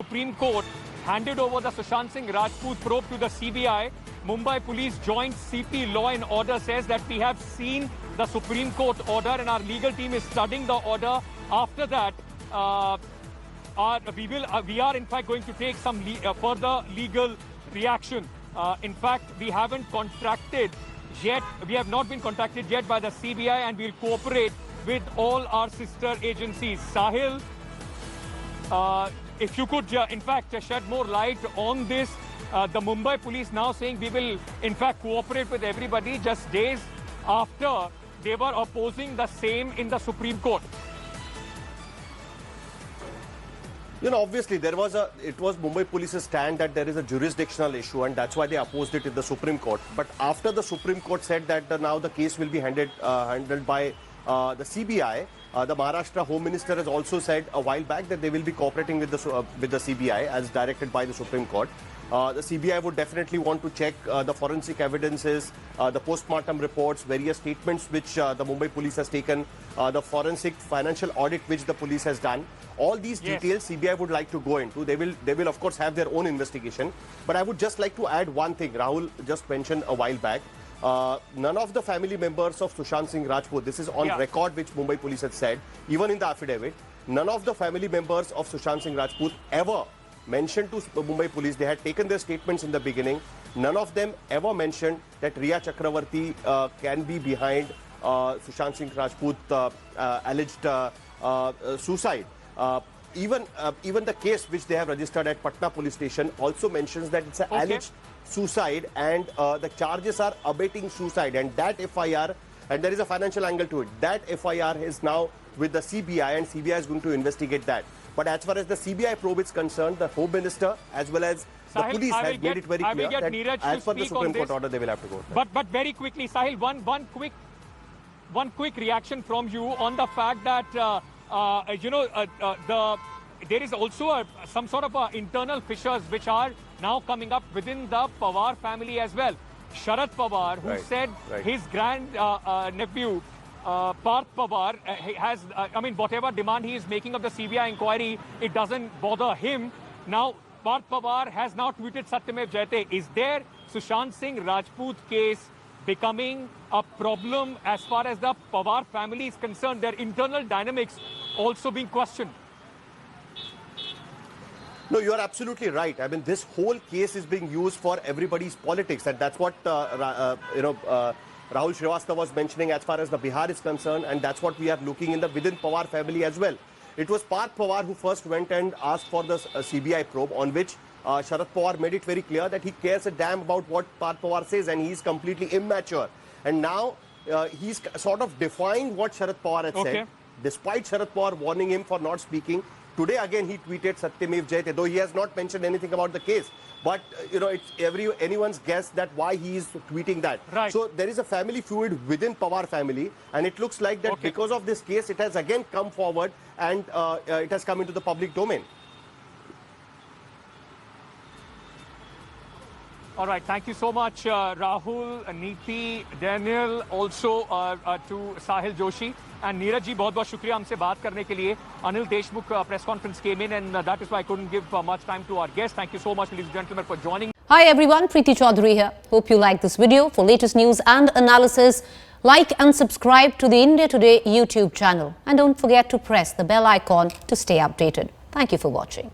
Supreme Court handed over the Sushant Singh Rajput probe to the CBI. Mumbai Police Joint CP Law and Order says that we have seen the Supreme Court order and our legal team is studying the order. After that, we are in fact going to take some further legal reaction. In fact, we have not been contacted yet by the CBI, and we'll cooperate with all our sister agencies. Sahil, if you could, in fact, shed more light on this. The Mumbai police now saying we will, in fact, cooperate with everybody just days after they were opposing the same in the Supreme Court. You know, obviously, it was Mumbai Police's stand that there is a jurisdictional issue, and that's why they opposed it in the Supreme Court. But after the Supreme Court said that now the case will be handled by the CBI, the Maharashtra Home Minister has also said a while back that they will be cooperating with the CBI as directed by the Supreme Court. The CBI would definitely want to check the forensic evidences, the postmortem reports, various statements which the Mumbai police has taken, the forensic financial audit which the police has done. All these details CBI would like to go into. They will of course have their own investigation. But I would just like to add one thing. Rahul just mentioned a while back. None of the family members of Sushant Singh Rajput, this is on record which Mumbai police had said, even in the affidavit, none of the family members of Sushant Singh Rajput ever mentioned to Mumbai police, they had taken their statements in the beginning, none of them ever mentioned that Riya Chakravarti can be behind Sushant Singh Rajput alleged suicide. Even the case which they have registered at Patna police station also mentions that it's an alleged suicide, and the charges are abetting suicide, and that FIR, and there is a financial angle to it, that FIR is now with the CBI, and CBI is going to investigate that. But as far as the CBI probe is concerned, the Home Minister as well as the police has made it very clear that as per the Supreme Court order, they will have to go. But very quickly, Sahil, one quick reaction from you on the fact that there is also some sort of internal fissures which are now coming up within the Pawar family as well. Sharad Pawar, who said his grand nephew Parth Pawar has, whatever demand he is making of the CBI inquiry, it doesn't bother him. Now, Parth Pawar has now tweeted Satyamev Jayate. Is there Sushant Singh Rajput case becoming a problem as far as the Pawar family is concerned? Their internal dynamics also being questioned. No, you are absolutely right. I mean, this whole case is being used for everybody's politics, and that's what Rahul Srivastava was mentioning as far as the Bihar is concerned, and that's what we are looking in the within Pawar family as well. It was Parth Pawar who first went and asked for the CBI probe, on which Sharad Pawar made it very clear that he cares a damn about what Parth Pawar says, and he's completely immature. And now he's sort of defying what Sharad Pawar had said, despite Sharad Pawar warning him for not speaking. Today again he tweeted Satyamev Jayate, though he has not mentioned anything about the case. But it's anyone's guess that why he is tweeting that. Right. So there is a family feud within Pawar family, and it looks like that because of this case, it has again come forward, and it has come into the public domain. All right, thank you so much, Rahul, Neeti, Daniel, also to Sahil Joshi. And Neeraj ji, बहुत बहुत शुक्रिया हमसे बात करने के लिए. Anil Deshmukh press conference came in, and that is why I couldn't give much time to our guest. Thank you so much, ladies and gentlemen, for joining. Hi everyone, Preeti Chaudhary here. Hope you like this video. For latest news and analysis, like and subscribe to the India Today YouTube channel. And don't forget to press the bell icon to stay updated. Thank you for watching.